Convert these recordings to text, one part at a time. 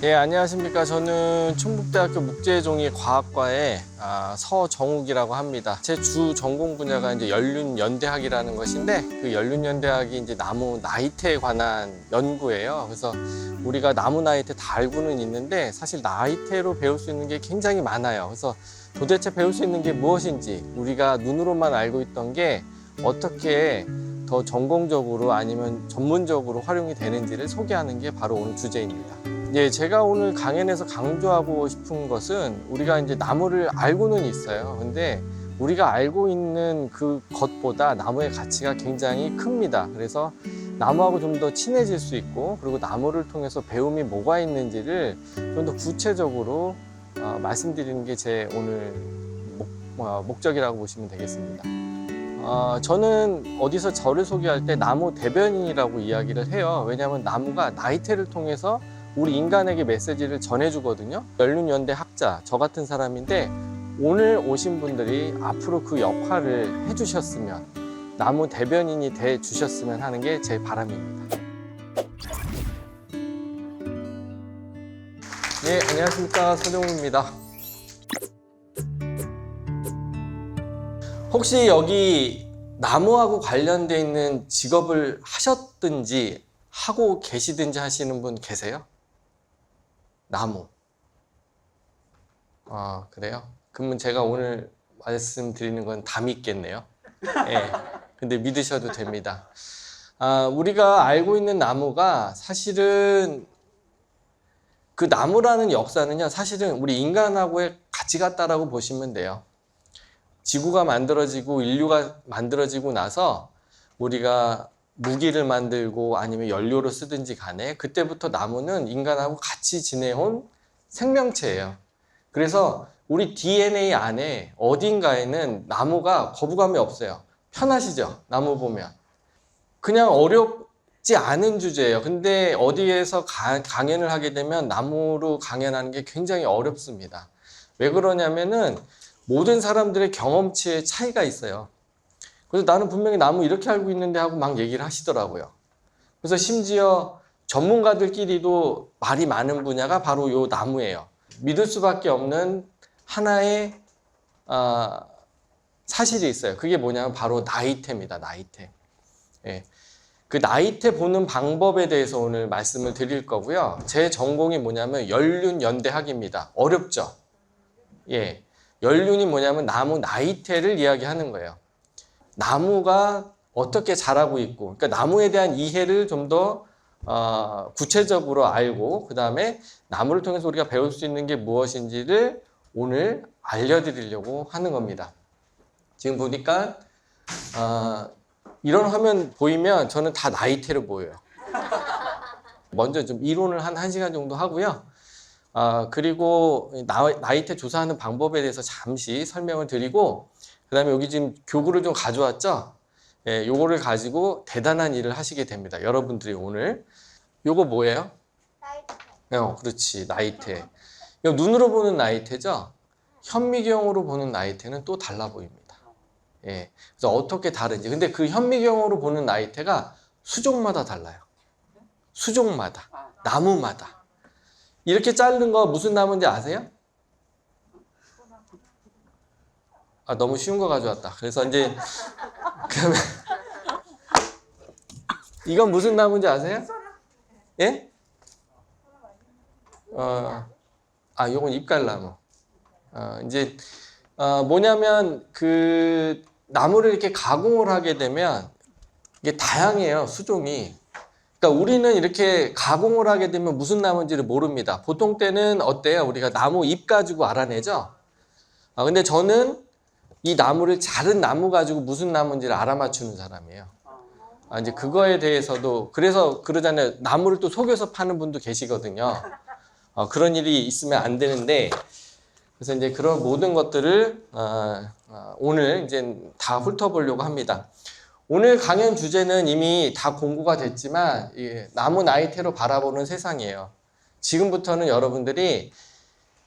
예, 안녕하십니까. 저는 충북대학교 묵재종이과학과의 서정욱이라고 합니다. 제 주 전공 분야가 이제 연륜연대학이라는 것인데, 그 연륜연대학이 이제 나무 나이테에 관한 연구예요. 그래서 우리가 나무 나이테 다 알고는 있는데, 사실 나이테로 배울 수 있는 게 굉장히 많아요. 그래서 도대체 배울 수 있는 게 무엇인지, 우리가 눈으로만 알고 있던 게 어떻게 더 전공적으로 아니면 전문적으로 활용이 되는지를 소개하는 게 바로 오늘 주제입니다. 예, 제가 오늘 강연에서 강조하고 싶은 것은 우리가 이제 나무를 알고는 있어요. 근데 우리가 알고 있는 그 것보다 나무의 가치가 굉장히 큽니다. 그래서 나무하고 좀 더 친해질 수 있고, 그리고 나무를 통해서 배움이 뭐가 있는지를 좀 더 구체적으로 말씀드리는 게 제 오늘 목적이라고 보시면 되겠습니다. 저는 어디서 저를 소개할 때 나무 대변인이라고 이야기를 해요. 왜냐하면 나무가 나이테를 통해서 우리 인간에게 메시지를 전해주거든요. 연륜연대 학자, 저 같은 사람인데 오늘 오신 분들이 앞으로 그 역할을 해주셨으면, 나무 대변인이 돼 주셨으면 하는 게 제 바람입니다. 네, 안녕하십니까. 서정욱입니다. 혹시 여기 나무하고 관련돼 있는 직업을 하셨든지 하고 계시든지 하시는 분 계세요? 나무. 그래요? 그러면 제가 오늘 말씀드리는 건 다 믿겠네요. 예. 근데 믿으셔도 됩니다. 우리가 알고 있는 나무가 사실은 그 나무라는 역사는요, 사실은 우리 인간하고의 같이 같다라고 보시면 돼요. 지구가 만들어지고 인류가 만들어지고 나서 우리가 무기를 만들고 아니면 연료로 쓰든지 간에 그때부터 나무는 인간하고 같이 지내온 생명체예요. 그래서 우리 DNA 안에 어딘가에는 나무가 거부감이 없어요. 편하시죠? 나무 보면. 그냥 어렵지 않은 주제예요. 근데 어디에서 강연을 하게 되면 나무로 강연하는 게 굉장히 어렵습니다. 왜 그러냐면은 모든 사람들의 경험치의 차이가 있어요. 그래서 나는 분명히 나무 이렇게 알고 있는데 하고 막 얘기를 하시더라고요. 그래서 심지어 전문가들끼리도 말이 많은 분야가 바로 요 나무예요. 믿을 수밖에 없는 하나의 사실이 있어요. 그게 뭐냐면 바로 나이테입니다. 나이테. 예. 그 나이테 보는 방법에 대해서 오늘 말씀을 드릴 거고요. 제 전공이 뭐냐면 연륜연대학입니다. 어렵죠? 예. 연륜이 뭐냐면 나무 나이테를 이야기하는 거예요. 나무가 어떻게 자라고 있고, 그러니까 나무에 대한 이해를 좀 더 구체적으로 알고, 그 다음에 나무를 통해서 우리가 배울 수 있는 게 무엇인지를 오늘 알려드리려고 하는 겁니다. 지금 보니까 이런 화면 보이면 저는 다 나이테로 보여요. 먼저 좀 이론을 한 1시간 정도 하고요. 그리고 나이테 조사하는 방법에 대해서 잠시 설명을 드리고, 그 다음에 여기 지금 교구를 좀 가져왔죠? 예, 요거를 가지고 대단한 일을 하시게 됩니다. 여러분들이 오늘. 요거 뭐예요? 나이테. 그렇지. 나이테. 이거 눈으로 보는 나이테죠? 현미경으로 보는 나이테는 또 달라 보입니다. 예. 그래서 어떻게 다른지. 근데 그 현미경으로 보는 나이테가 수종마다 달라요. 수종마다. 나무마다. 이렇게 자른 거 무슨 나무인지 아세요? 너무 쉬운 거 가져왔다. 그래서 이제 그러면 이건 무슨 나무인지 아세요? 예? 요건 잎갈나무. 이제 뭐냐면 그 나무를 이렇게 가공을 하게 되면 이게 다양해요. 수종이. 그러니까 우리는 이렇게 가공을 하게 되면 무슨 나무인지를 모릅니다. 보통 때는 어때요? 우리가 나무 잎 가지고 알아내죠? 근데 저는 이 나무를 자른 나무 가지고 무슨 나무인지를 알아맞추는 사람이에요. 이제 그거에 대해서도, 그래서 그러잖아요. 나무를 또 속여서 파는 분도 계시거든요. 그런 일이 있으면 안 되는데, 그래서 이제 그런 모든 것들을 오늘 이제 다 훑어보려고 합니다. 오늘 강연 주제는 이미 다 공고가 됐지만 나무 나이테로 바라보는 세상이에요. 지금부터는 여러분들이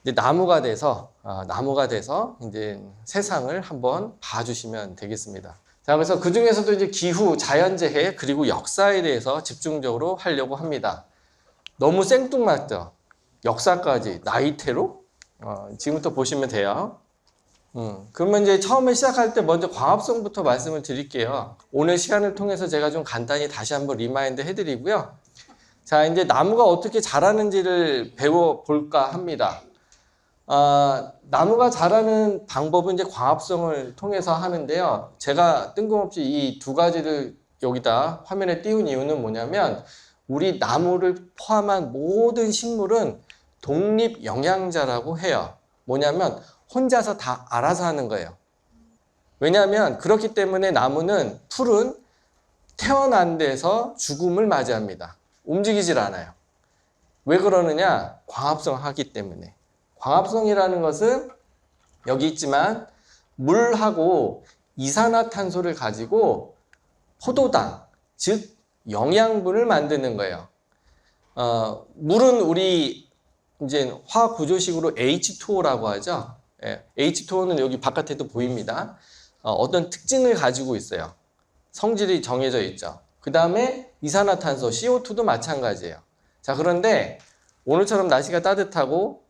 이제 나무가 돼서 이제 세상을 한번 봐주시면 되겠습니다. 자, 그래서 그 중에서도 이제 기후, 자연재해, 그리고 역사에 대해서 집중적으로 하려고 합니다. 너무 생뚱맞죠? 역사까지 나이테로 지금부터 보시면 돼요. 그러면 이제 처음에 시작할 때 먼저 광합성부터 말씀을 드릴게요. 오늘 시간을 통해서 제가 좀 간단히 다시 한번 리마인드 해드리고요. 자, 이제 나무가 어떻게 자라는지를 배워볼까 합니다. 나무가 자라는 방법은 이제 광합성을 통해서 하는데요. 제가 뜬금없이 이 두 가지를 여기다 화면에 띄운 이유는 뭐냐면 우리 나무를 포함한 모든 식물은 독립 영양자라고 해요. 뭐냐면 혼자서 다 알아서 하는 거예요. 왜냐하면 그렇기 때문에 나무는 풀은 태어난 데서 죽음을 맞이합니다. 움직이질 않아요. 왜 그러느냐? 광합성하기 때문에. 광합성이라는 것은 여기 있지만 물하고 이산화탄소를 가지고 포도당, 즉 영양분을 만드는 거예요. 물은 우리 이제 화학 구조식으로 H2O라고 하죠. H2O는 여기 바깥에도 보입니다. 어떤 특징을 가지고 있어요. 성질이 정해져 있죠. 그 다음에 이산화탄소 CO2도 마찬가지예요. 자, 그런데 오늘처럼 날씨가 따뜻하고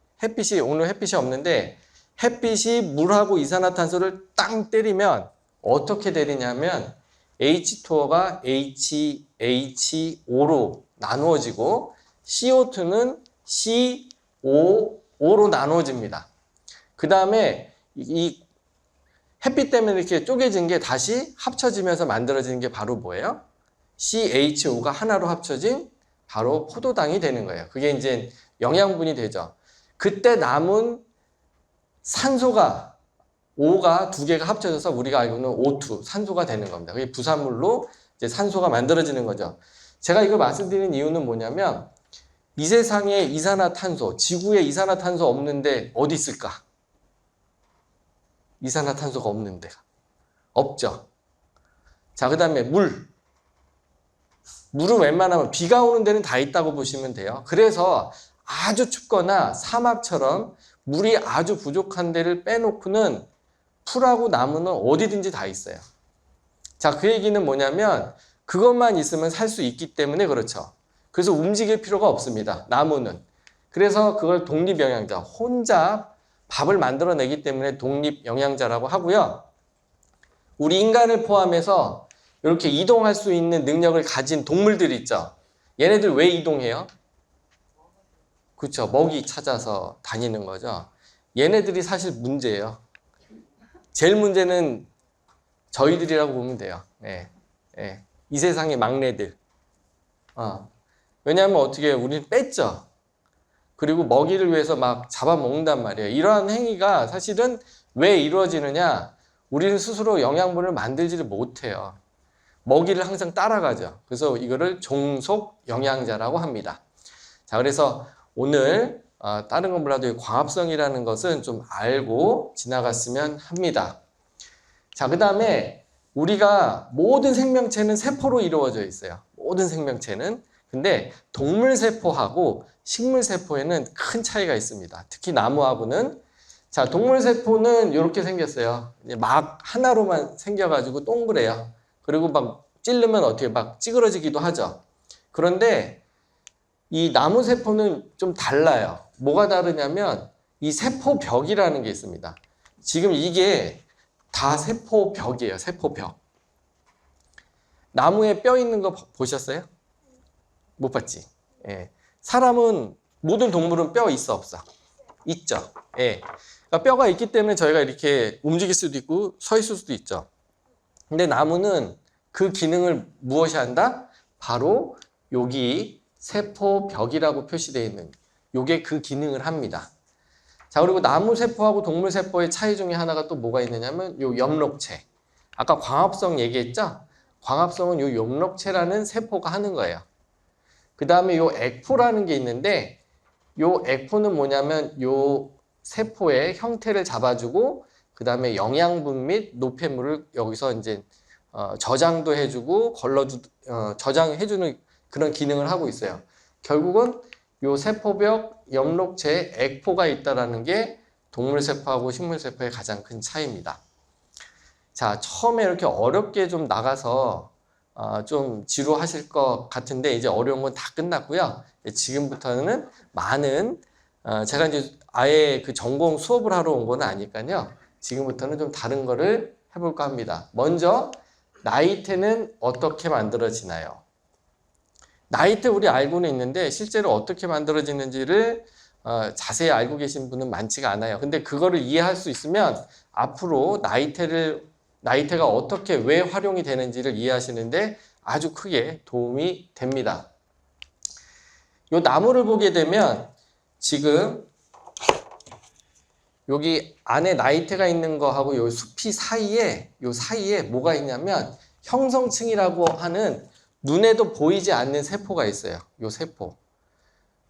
오늘 햇빛이 없는데 햇빛이 물하고 이산화탄소를 땅 때리면 어떻게 되느냐면 H2O가 HHO로 나누어지고 CO2는 COO로 나누어집니다. 그 다음에 이 햇빛 때문에 이렇게 쪼개진 게 다시 합쳐지면서 만들어지는 게 바로 뭐예요? CHO가 하나로 합쳐진 바로 포도당이 되는 거예요. 그게 이제 영양분이 되죠. 그때 남은 산소가 O가 두 개가 합쳐져서 우리가 알고 있는 O2, 산소가 되는 겁니다. 그게 부산물로 이제 산소가 만들어지는 거죠. 제가 이걸 말씀드리는 이유는 뭐냐면 이 세상에 이산화탄소, 지구에 이산화탄소 없는데 어디 있을까? 이산화탄소가 없는 데가 없죠. 자, 그 다음에 물은 웬만하면 비가 오는 데는 다 있다고 보시면 돼요. 그래서 아주 춥거나 사막처럼 물이 아주 부족한 데를 빼놓고는 풀하고 나무는 어디든지 다 있어요. 자, 그 얘기는 뭐냐면 그것만 있으면 살 수 있기 때문에 그렇죠. 그래서 움직일 필요가 없습니다. 나무는. 그래서 그걸 독립영양자, 혼자 밥을 만들어내기 때문에 독립영양자라고 하고요. 우리 인간을 포함해서 이렇게 이동할 수 있는 능력을 가진 동물들 있죠. 얘네들 왜 이동해요? 그렇죠. 먹이 찾아서 다니는 거죠. 얘네들이 사실 문제예요. 제일 문제는 저희들이라고 보면 돼요. 이 세상의 막내들. 왜냐하면 어떻게 우리는 뺐죠. 그리고 먹이를 위해서 막 잡아먹는단 말이에요. 이러한 행위가 사실은 왜 이루어지느냐? 우리는 스스로 영양분을 만들지를 못해요. 먹이를 항상 따라가죠. 그래서 이거를 종속 영양자라고 합니다. 자, 그래서 오늘 다른 건 몰라도 광합성이라는 것은 좀 알고 지나갔으면 합니다. 자, 그 다음에 우리가 모든 생명체는 세포로 이루어져 있어요. 모든 생명체는. 근데 동물세포하고 식물세포에는 큰 차이가 있습니다. 특히 나무하고는. 자, 동물세포는 이렇게 생겼어요. 막 하나로만 생겨가지고 동그래요. 그리고 막 찌르면 어떻게 막 찌그러지기도 하죠. 그런데 이 나무세포는 좀 달라요. 뭐가 다르냐면 이 세포벽이라는 게 있습니다. 지금 이게 다 세포벽이에요. 세포벽. 나무에 뼈 있는 거 보셨어요? 못 봤지? 예. 사람은 모든 동물은 뼈 있어 없어? 있죠. 예. 그러니까 뼈가 있기 때문에 저희가 이렇게 움직일 수도 있고 서 있을 수도 있죠. 근데 나무는 그 기능을 무엇이 한다? 바로 여기 세포벽이라고 표시되어 있는 요게 그 기능을 합니다. 자, 그리고 나무세포하고 동물세포의 차이 중에 하나가 또 뭐가 있느냐면 요 엽록체. 아까 광합성 얘기했죠? 광합성은 요 엽록체라는 세포가 하는 거예요. 그 다음에 요 액포라는 게 있는데 요 액포는 뭐냐면 요 세포의 형태를 잡아주고 그 다음에 영양분 및 노폐물을 여기서 이제 저장도 해주고 저장해주는 그런 기능을 하고 있어요. 결국은 요 세포벽 엽록체에 액포가 있다는 게 동물세포하고 식물세포의 가장 큰 차이입니다. 자, 처음에 이렇게 어렵게 좀 나가서 좀 지루하실 것 같은데 이제 어려운 건 다 끝났고요. 지금부터는 많은 제가 이제 아예 그 전공 수업을 하러 온 건 아니까요. 지금부터는 좀 다른 거를 해볼까 합니다. 먼저 나이테는 어떻게 만들어지나요? 나이테 우리 알고는 있는데 실제로 어떻게 만들어지는지를 자세히 알고 계신 분은 많지가 않아요. 근데 그거를 이해할 수 있으면 앞으로 나이테가 어떻게 왜 활용이 되는지를 이해하시는데 아주 크게 도움이 됩니다. 이 나무를 보게 되면 지금 여기 안에 나이테가 있는 거하고 요 숲이 사이에 뭐가 있냐면 형성층이라고 하는 눈에도 보이지 않는 세포가 있어요.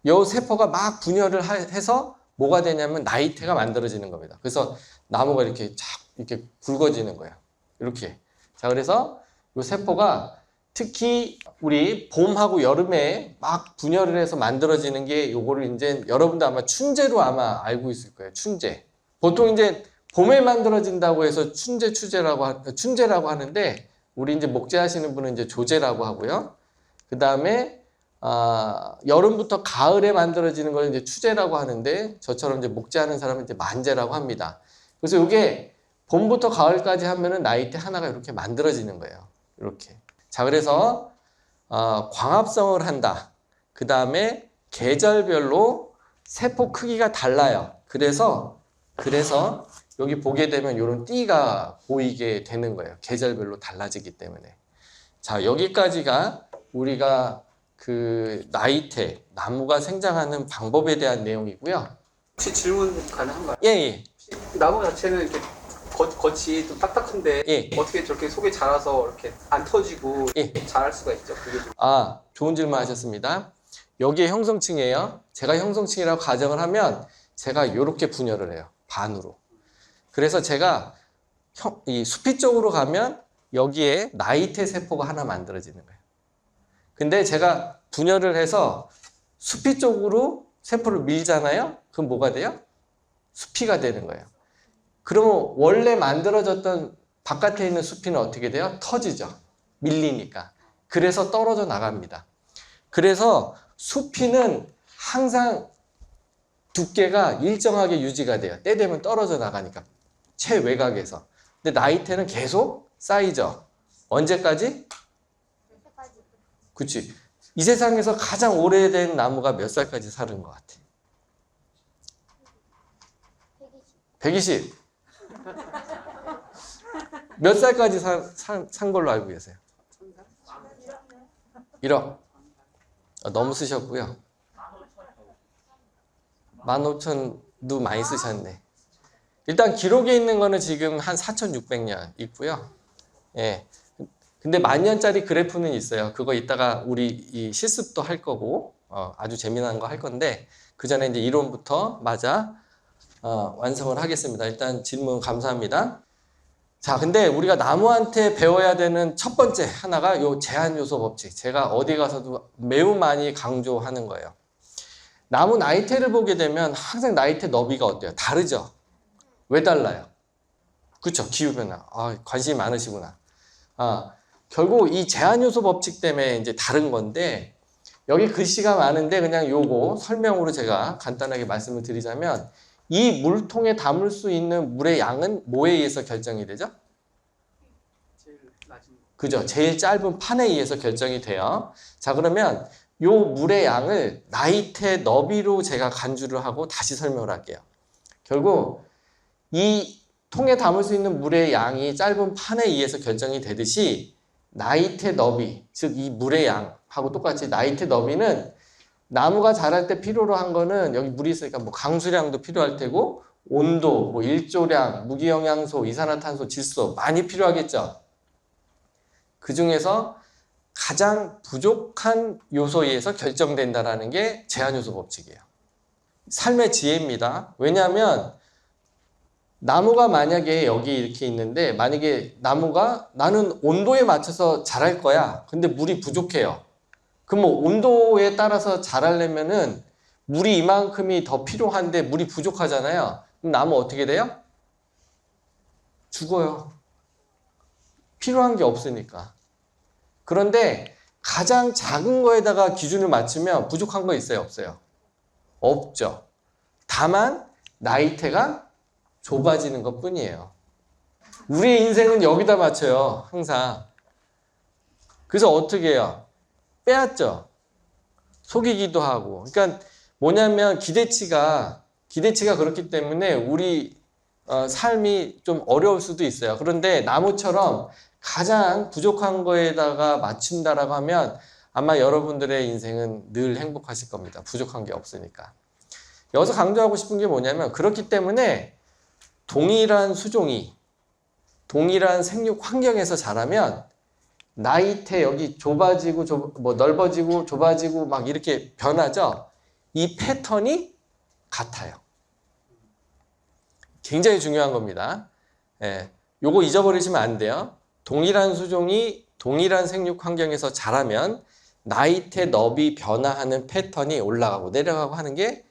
요 세포가 막 분열을 해서 뭐가 되냐면 나이테가 만들어지는 겁니다. 그래서 나무가 이렇게 이렇게 굵어지는 거예요. 이렇게. 자, 그래서 요 세포가 특히 우리 봄하고 여름에 막 분열을 해서 만들어지는 게 요거를 이제 여러분도 아마 춘제로 아마 알고 있을 거예요. 춘제. 보통 이제 봄에 만들어진다고 해서 춘제라고 하는데 우리 이제 목재하시는 분은 이제 조제라고 하고요. 그 다음에 여름부터 가을에 만들어지는 걸 이제 추제라고 하는데 저처럼 이제 목재하는 사람은 이제 만재라고 합니다. 그래서 이게 봄부터 가을까지 하면은 나이테 하나가 이렇게 만들어지는 거예요. 이렇게. 자, 그래서 광합성을 한다. 그 다음에 계절별로 세포 크기가 달라요. 그래서 여기 보게 되면 이런 띠가 보이게 되는 거예요. 계절별로 달라지기 때문에. 자, 여기까지가 우리가 그 나이테, 나무가 생장하는 방법에 대한 내용이고요. 혹시 질문 가능한가요? 예. 나무 자체는 이렇게 겉이 좀 딱딱한데 예. 어떻게 저렇게 속에 자라서 이렇게 안 터지고 예. 자랄 수가 있죠? 그게 좀... 좋은 질문 하셨습니다. 여기에 형성층이에요. 제가 형성층이라고 가정을 하면 제가 이렇게 분열을 해요. 반으로. 그래서 제가 이 수피 쪽으로 가면 여기에 나이테 세포가 하나 만들어지는 거예요. 근데 제가 분열을 해서 수피 쪽으로 세포를 밀잖아요. 그럼 뭐가 돼요? 수피가 되는 거예요. 그러면 원래 만들어졌던 바깥에 있는 수피는 어떻게 돼요? 터지죠. 밀리니까. 그래서 떨어져 나갑니다. 그래서 수피는 항상 두께가 일정하게 유지가 돼요. 때 되면 떨어져 나가니까. 최외곽에서. 근데 나이테는 계속 쌓이죠. 언제까지? 그치. 이 세상에서 가장 오래된 나무가 몇 살까지 사는 것 같아? 120. 몇 살까지 산 걸로 알고 계세요? 1억. 너무 쓰셨고요. 15,000도 많이 쓰셨네. 일단 기록에 있는 거는 지금 한 4,600년 있고요. 예. 근데 10,000년짜리 그래프는 있어요. 그거 이따가 우리 이 실습도 할 거고, 아주 재미난 거 할 건데, 그 전에 이제 이론부터 완성을 하겠습니다. 일단 질문 감사합니다. 자, 근데 우리가 나무한테 배워야 되는 첫 번째 하나가 요 제한 요소 법칙. 제가 어디 가서도 매우 많이 강조하는 거예요. 나무 나이테를 보게 되면 항상 나이테 너비가 어때요? 다르죠? 왜 달라요? 그쵸? 기후변화. 관심이 많으시구나. 결국 이 제한 요소 법칙 때문에 이제 다른 건데, 여기 글씨가 많은데 그냥 요거 설명으로 제가 간단하게 말씀을 드리자면, 이 물통에 담을 수 있는 물의 양은 뭐에 의해서 결정이 되죠? 제일 낮은 거. 그죠? 제일 짧은 판에 의해서 결정이 돼요. 자, 그러면 요 물의 양을 나이테 너비로 제가 간주를 하고 다시 설명을 할게요. 결국 이 통에 담을 수 있는 물의 양이 짧은 판에 의해서 결정이 되듯이 나이테 너비, 즉 이 물의 양하고 똑같이 나이테 너비는 나무가 자랄 때 필요로 한 거는 여기 물이 있으니까 뭐 강수량도 필요할 테고 온도, 뭐 일조량, 무기영양소, 이산화탄소, 질소 많이 필요하겠죠. 그 중에서 가장 부족한 요소에 의해서 결정된다라는 게 제한요소 법칙이에요. 삶의 지혜입니다. 왜냐하면 나무가 만약에 여기 이렇게 있는데 만약에 나무가 나는 온도에 맞춰서 자랄 거야. 근데 물이 부족해요. 그럼 뭐 온도에 따라서 자라려면은 물이 이만큼이 더 필요한데 물이 부족하잖아요. 그럼 나무 어떻게 돼요? 죽어요. 필요한 게 없으니까. 그런데 가장 작은 거에다가 기준을 맞추면 부족한 거 있어요? 없어요? 없죠. 다만 나이테가 좁아지는 것 뿐이에요. 우리의 인생은 여기다 맞춰요. 항상. 그래서 어떻게 해요? 빼앗죠. 속이기도 하고. 그러니까 뭐냐면 기대치가 그렇기 때문에 우리 삶이 좀 어려울 수도 있어요. 그런데 나무처럼 가장 부족한 거에다가 맞춘다라고 하면 아마 여러분들의 인생은 늘 행복하실 겁니다. 부족한 게 없으니까. 여기서 강조하고 싶은 게 뭐냐면 그렇기 때문에 동일한 수종이 동일한 생육 환경에서 자라면 나이테 여기 좁아지고 넓어지고 좁아지고 막 이렇게 변하죠. 이 패턴이 같아요. 굉장히 중요한 겁니다. 예, 요거 잊어버리시면 안 돼요. 동일한 수종이 동일한 생육 환경에서 자라면 나이테 너비 변화하는 패턴이 올라가고 내려가고 하는 게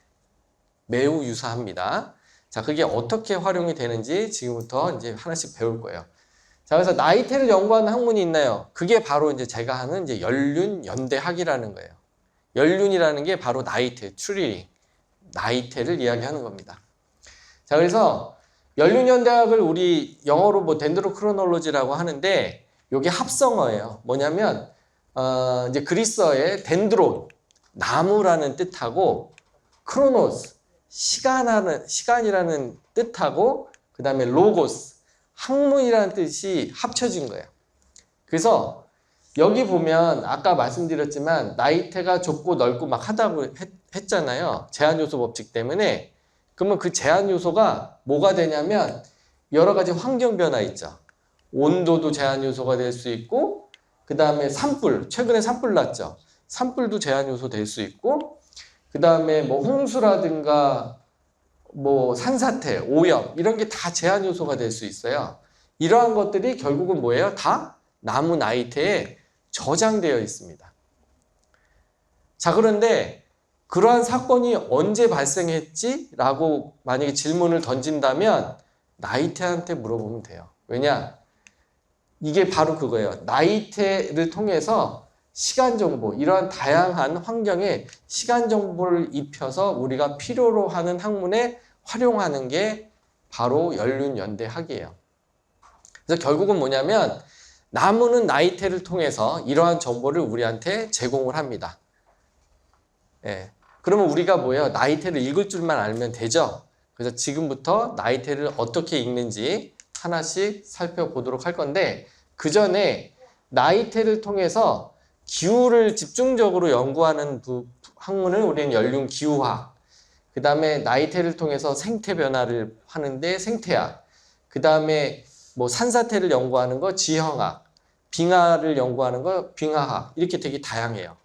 매우 유사합니다. 자, 그게 어떻게 활용이 되는지 지금부터 이제 하나씩 배울 거예요. 자, 그래서 나이테를 연구하는 학문이 있나요? 그게 바로 이제 제가 하는 이제 연륜연대학이라는 거예요. 연륜이라는 게 바로 나이테, 추리, 나이테를 이야기하는 겁니다. 자, 그래서 연륜연대학을 우리 영어로 뭐 덴드로크로놀로지라고 하는데 이게 합성어예요. 뭐냐면 이제 그리스어의 덴드론, 나무라는 뜻하고 크로노스, 시간이라는 뜻하고 그 다음에 로고스, 학문이라는 뜻이 합쳐진 거예요. 그래서 여기 보면 아까 말씀드렸지만 나이테가 좁고 넓고 막 하다고 했잖아요. 제한 요소 법칙 때문에. 그러면 그 제한 요소가 뭐가 되냐면 여러 가지 환경 변화 있죠. 온도도 제한 요소가 될 수 있고 그 다음에 산불, 최근에 산불 났죠. 산불도 제한 요소 될 수 있고 그 다음에 뭐 홍수라든가 뭐 산사태, 오염 이런 게 다 제한 요소가 될 수 있어요. 이러한 것들이 결국은 뭐예요? 다 나무 나이테에 저장되어 있습니다. 자, 그런데 그러한 사건이 언제 발생했지? 라고 만약에 질문을 던진다면 나이테한테 물어보면 돼요. 왜냐? 이게 바로 그거예요. 나이테를 통해서 시간 정보, 이러한 다양한 환경에 시간 정보를 입혀서 우리가 필요로 하는 학문에 활용하는 게 바로 연륜연대학이에요. 그래서 결국은 뭐냐면 나무는 나이테를 통해서 이러한 정보를 우리한테 제공을 합니다. 예. 그러면 우리가 뭐예요? 나이테를 읽을 줄만 알면 되죠? 그래서 지금부터 나이테를 어떻게 읽는지 하나씩 살펴보도록 할 건데 그 전에 나이테를 통해서 기후를 집중적으로 연구하는 학문을 우리는 연륜기후학, 그 다음에 나이테를 통해서 생태 변화를 하는데 생태학, 그 다음에 뭐 산사태를 연구하는 거 지형학, 빙하를 연구하는 거 빙하학, 이렇게 되게 다양해요.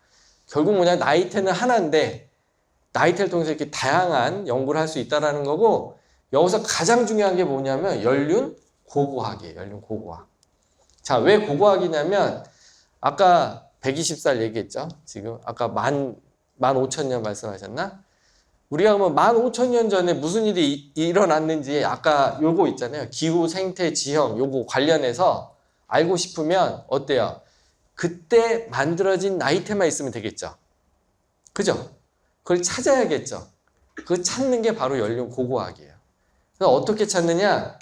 결국 뭐냐, 나이테는 하나인데 나이테를 통해서 이렇게 다양한 연구를 할 수 있다는 거고, 여기서 가장 중요한 게 뭐냐면 연륜 고고학이에요. 연륜 고고학. 자, 왜 고고학이냐면 아까 120살 얘기했죠. 지금 아까 15,000년 말씀하셨나? 우리가 그러면 15,000년 전에 무슨 일이 일어났는지 아까 요거 있잖아요. 기후, 생태, 지형 요거 관련해서 알고 싶으면 어때요? 그때 만들어진 나이테만 있으면 되겠죠. 그죠? 그걸 찾아야겠죠. 그걸 찾는 게 바로 연륜 고고학이에요. 그래서 어떻게 찾느냐?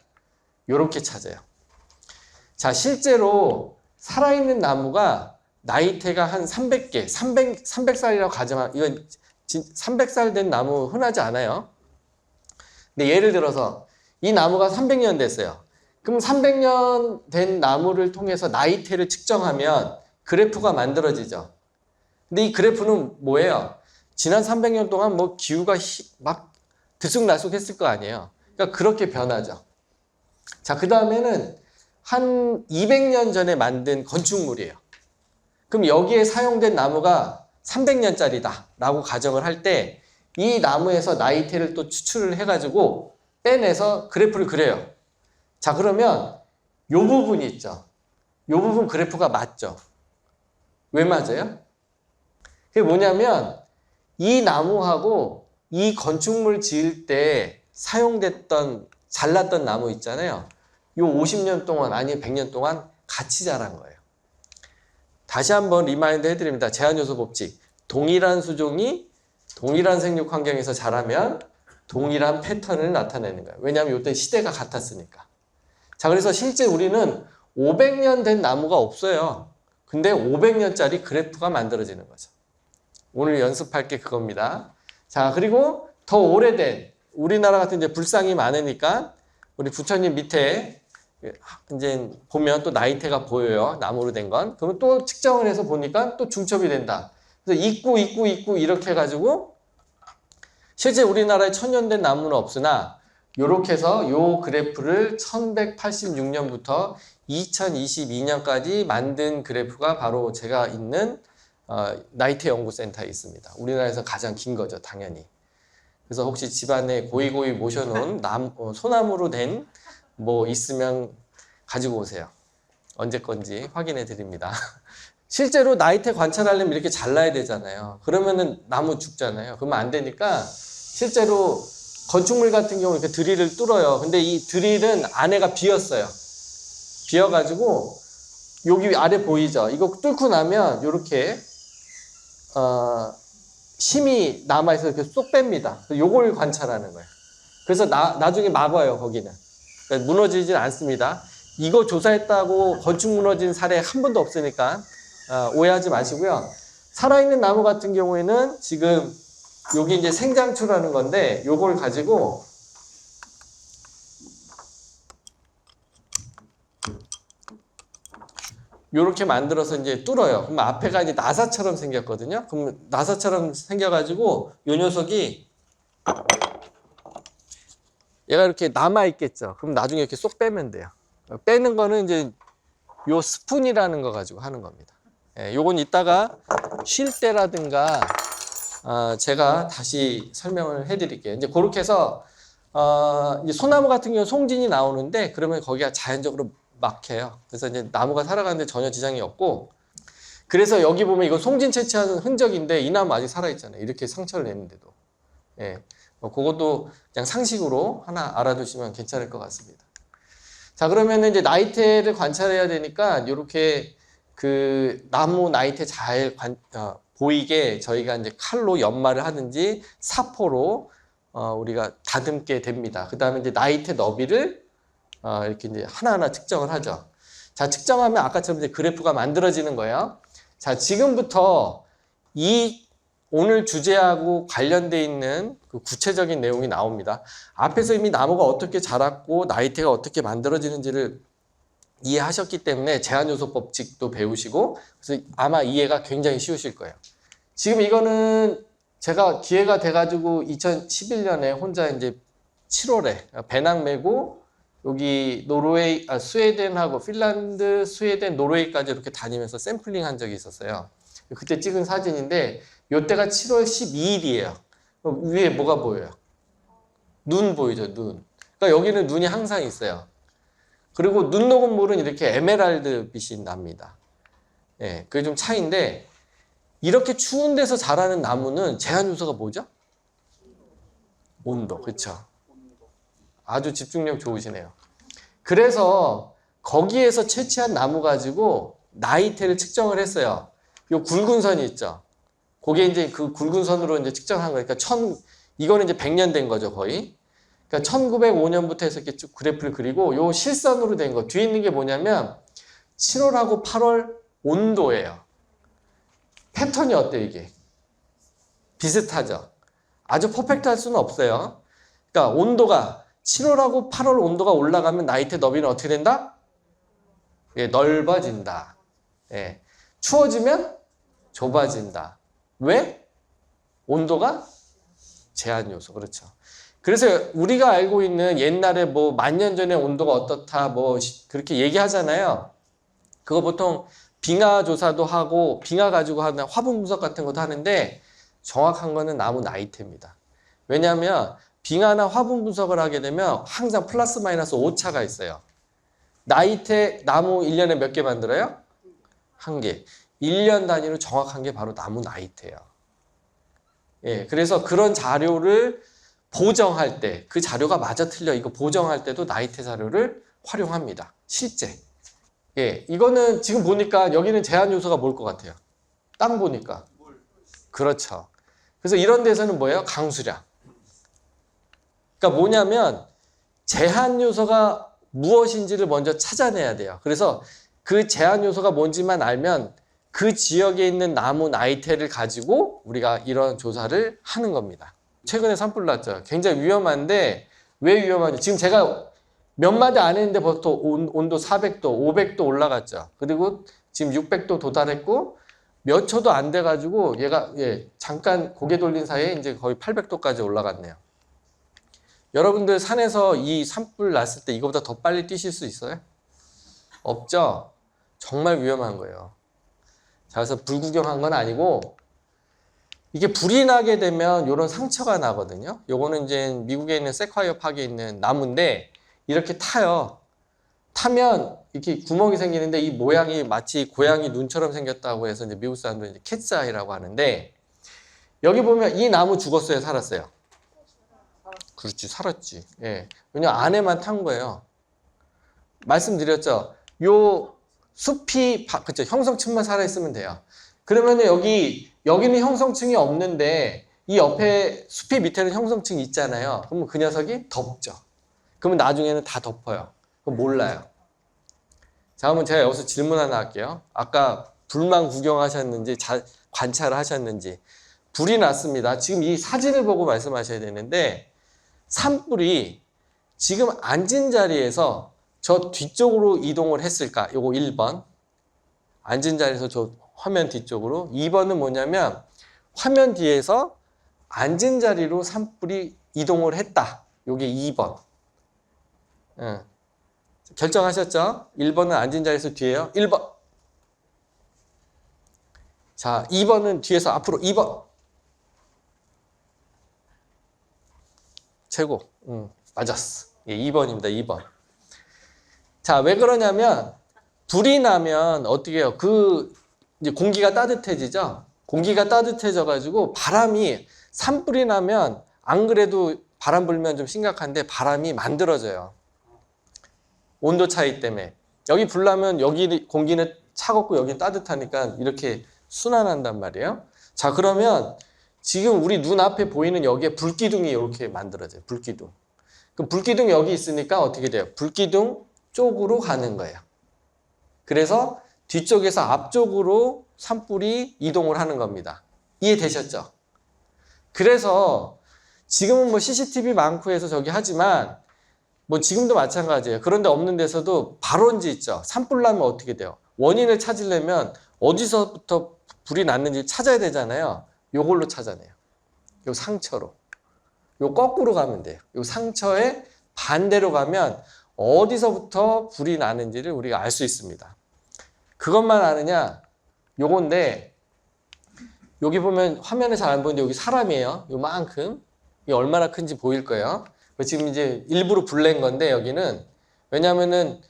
요렇게 찾아요. 자, 실제로 살아있는 나무가 나이테가 한 300개, 300살이라고 가정하면, 이건 300살 된 나무 흔하지 않아요. 근데 예를 들어서 이 나무가 300년 됐어요. 그럼 300년 된 나무를 통해서 나이테를 측정하면 그래프가 만들어지죠. 근데 이 그래프는 뭐예요? 지난 300년 동안 뭐 기후가 막 들쑥날쑥했을 거 아니에요. 그러니까 그렇게 변하죠. 자, 그 다음에는 한 200년 전에 만든 건축물이에요. 그럼 여기에 사용된 나무가 300년짜리다 라고 가정을 할 때 이 나무에서 나이테를 또 추출을 해가지고 빼내서 그래프를 그려요. 자, 그러면 요 부분이 있죠. 요 부분 그래프가 맞죠. 왜 맞아요? 그게 뭐냐면 이 나무하고 이 건축물 지을 때 사용됐던 잘랐던 나무 있잖아요. 요 50년 동안 아니면 100년 동안 같이 자란 거예요. 다시 한번 리마인드 해드립니다. 제한요소 법칙. 동일한 수종이 동일한 생육 환경에서 자라면 동일한 패턴을 나타내는 거예요. 왜냐하면 이때 시대가 같았으니까. 자, 그래서 실제 우리는 500년 된 나무가 없어요. 근데 500년짜리 그래프가 만들어지는 거죠. 오늘 연습할 게 그겁니다. 자, 그리고 더 오래된 우리나라 같은 이제 불상이 많으니까 우리 부처님 밑에 이제 보면 또 나이테가 보여요. 나무로 된 건. 그러면 또 측정을 해서 보니까 또 중첩이 된다. 그래서 있고 이렇게 해가지고 실제 우리나라에 1000년 된 나무는 없으나 이렇게 해서 요 그래프를 1186년부터 2022년까지 만든 그래프가 바로 제가 있는 나이테 연구센터에 있습니다. 우리나라에서 가장 긴 거죠, 당연히. 그래서 혹시 집안에 고이고이 모셔놓은 소나무로 된 뭐 있으면 가지고 오세요. 언제 건지 확인해 드립니다. 실제로 나이테 관찰하려면 이렇게 잘라야 되잖아요. 그러면은 나무 죽잖아요. 그러면 안 되니까 실제로 건축물 같은 경우 이렇게 드릴을 뚫어요. 근데 이 드릴은 안에가 비었어요. 비어가지고 여기 아래 보이죠? 이거 뚫고 나면 이렇게 힘이 남아있어서 이렇게 쏙 뺍니다. 요걸 관찰하는 거예요. 그래서 나중에 막아요, 거기는. 그러니까 무너지진 않습니다. 이거 조사했다고 건축 무너진 사례 한 번도 없으니까 오해하지 마시고요. 살아있는 나무 같은 경우에는 지금 여기 이제 생장추라는 건데 요걸 가지고 요렇게 만들어서 이제 뚫어요. 그럼 앞에가 이제 나사처럼 생겼거든요. 그럼 나사처럼 생겨가지고 요 녀석이 얘가 이렇게 남아있겠죠. 그럼 나중에 이렇게 쏙 빼면 돼요. 빼는 거는 이제 요 스푼이라는 거 가지고 하는 겁니다. 예, 요건 이따가 쉴 때라든가 제가 다시 설명을 해드릴게요. 이제 그렇게 해서 이제 소나무 같은 경우 송진이 나오는데 그러면 거기가 자연적으로 막혀요. 그래서 이제 나무가 살아가는데 전혀 지장이 없고, 그래서 여기 보면 이거 송진 채취하는 흔적인데 이 나무 아직 살아있잖아요. 이렇게 상처를 내는데도. 예. 그것도 그냥 상식으로 하나 알아두시면 괜찮을 것 같습니다. 자, 그러면 이제 나이테를 관찰해야 되니까 이렇게 그 나무 나이테 잘 보이게 저희가 이제 칼로 연마를 하든지 사포로 우리가 다듬게 됩니다. 그 다음에 이제 나이테 너비를 이렇게 이제 하나하나 측정을 하죠. 자, 측정하면 아까처럼 이제 그래프가 만들어지는 거예요. 자, 지금부터 이 오늘 주제하고 관련되어 있는 그 구체적인 내용이 나옵니다. 앞에서 이미 나무가 어떻게 자랐고 나이테가 어떻게 만들어지는지를 이해하셨기 때문에 제한요소 법칙도 배우시고, 그래서 아마 이해가 굉장히 쉬우실 거예요. 지금 이거는 제가 기회가 돼가지고 2011년에 혼자 이제 7월에 배낭 메고 여기 노르웨이, 스웨덴하고 핀란드, 스웨덴, 노르웨이까지 이렇게 다니면서 샘플링 한 적이 있었어요. 그때 찍은 사진인데 요때가 7월 12일이에요. 위에 뭐가 보여요? 눈 보이죠, 눈. 그러니까 여기는 눈이 항상 있어요. 그리고 눈 녹은 물은 이렇게 에메랄드 빛이 납니다. 예, 그게 좀 차이인데, 이렇게 추운 데서 자라는 나무는 제한 요소가 뭐죠? 온도, 그렇죠? 아주 집중력 좋으시네요. 그래서 거기에서 채취한 나무 가지고 나이테를 측정을 했어요. 요 굵은 선이 있죠. 그게 이제 그 굵은 선으로 이제 측정한 거니까 이거는 이제 100년 된 거죠, 거의. 그러니까 1905년부터 해서 이렇게 쭉 그래프를 그리고 요 실선으로 된 거 뒤에 있는 게 뭐냐면 7월하고 8월 온도예요. 패턴이 어때요, 이게? 비슷하죠. 아주 퍼펙트할 수는 없어요. 그러니까 온도가 7월하고 8월 온도가 올라가면 나이테 너비는 어떻게 된다? 예, 넓어진다. 예. 추워지면 좁아진다. 왜? 온도가 제한 요소. 그렇죠. 그래서 우리가 알고 있는 옛날에 뭐 10,000년 전에 온도가 어떻다 뭐 그렇게 얘기하잖아요. 그거 보통 빙하 조사도 하고 빙하 가지고 하는 화분 분석 같은 것도 하는데 정확한 거는 나무 나이테입니다. 왜냐하면 빙하나 화분 분석을 하게 되면 항상 플러스 마이너스 오차가 있어요. 나이테 나무 1년에 몇 개 만들어요? 1개. 1년 단위로 정확한 게 바로 나무 나이테예요. 예, 그래서 그런 자료를 보정할 때 그 자료가 맞아 틀려 이거 보정할 때도 나이테 자료를 활용합니다. 실제. 예, 이거는 지금 보니까 여기는 제한 요소가 뭘 것 같아요? 땅 보니까. 그렇죠. 그래서 이런 데서는 뭐예요? 강수량. 그러니까 뭐냐면 제한 요소가 무엇인지를 먼저 찾아내야 돼요. 그래서 그 제한 요소가 뭔지만 알면 그 지역에 있는 나무 나이테를 가지고 우리가 이런 조사를 하는 겁니다. 최근에 산불 났죠. 굉장히 위험한데 왜 위험하죠? 지금 제가 몇 마디 안 했는데 벌써 온도 400도, 500도 올라갔죠. 그리고 지금 600도 도달했고 몇 초도 안 돼가지고 얘가 잠깐 고개 돌린 사이에 이제 거의 800도까지 올라갔네요. 여러분들 산에서 이 산불 났을 때 이거보다 더 빨리 뛰실 수 있어요? 없죠? 정말 위험한 거예요. 자, 그래서 불 구경한 건 아니고 이게 불이 나게 되면 이런 상처가 나거든요. 요거는 이제 미국에 있는 세콰이어 파크에 있는 나무인데 이렇게 타요. 타면 이렇게 구멍이 생기는데 이 모양이 마치 고양이 눈처럼 생겼다고 해서 이제 미국 사람들은 이제 캣스아이라고 하는데 여기 보면 이 나무 죽었어요, 살았어요? 그렇지, 살았지. 예. 왜냐면 안에만 탄 거예요. 말씀드렸죠. 요 숲이 그쵸, 형성층만 살아있으면 돼요. 그러면 여기는 형성층이 없는데 이 옆에 숲이 밑에는 형성층이 있잖아요. 그러면 그 녀석이 덮죠. 그러면 나중에는 다 덮어요. 그럼 몰라요. 자, 그러면 제가 여기서 질문 하나 할게요. 아까 불만 구경하셨는지 관찰을 하셨는지. 불이 났습니다. 지금 이 사진을 보고 말씀하셔야 되는데 산불이 지금 앉은 자리에서 저 뒤쪽으로 이동을 했을까? 요거 1번. 앉은 자리에서 저 화면 뒤쪽으로. 2번은 뭐냐면 화면 뒤에서 앉은 자리로 산불이 이동을 했다. 요게 2번. 결정하셨죠? 1번은 앉은 자리에서 뒤에요. 1번. 자, 2번은 뒤에서 앞으로 2번. 최고. 맞았어. 예, 2번입니다. 2번. 자, 왜 그러냐면 불이 나면 어떻게 해요? 이제 공기가 따뜻해지죠? 공기가 따뜻해져 가지고 산불이 나면 안 그래도 바람 불면 좀 심각한데 바람이 만들어져요. 온도 차이 때문에. 여기 불 나면 여기 공기는 차갑고 여기 따뜻하니까 이렇게 순환한단 말이에요. 자, 그러면 지금 우리 눈앞에 보이는 여기에 불기둥이 이렇게 만들어져요. 불기둥. 그럼 불기둥 여기 있으니까 어떻게 돼요? 불기둥 쪽으로 가는 거예요. 그래서 뒤쪽에서 앞쪽으로 산불이 이동을 하는 겁니다. 이해되셨죠? 그래서 지금은 뭐 CCTV 많고 해서 저기 하지만 뭐 지금도 마찬가지예요. 그런데 없는 데서도 발원지 있죠. 산불 나면 어떻게 돼요? 원인을 찾으려면 어디서부터 불이 났는지 찾아야 되잖아요. 요걸로 찾아내요. 요 상처로. 요 거꾸로 가면 돼요. 요 상처의 반대로 가면 어디서부터 불이 나는지를 우리가 알 수 있습니다. 그것만 아느냐? 요건데 여기 보면 화면에 잘 안 보이는데 여기 사람이에요. 요만큼. 이게 얼마나 큰지 보일 거예요. 지금 이제 일부러 불낸 건데 여기는 왜냐면은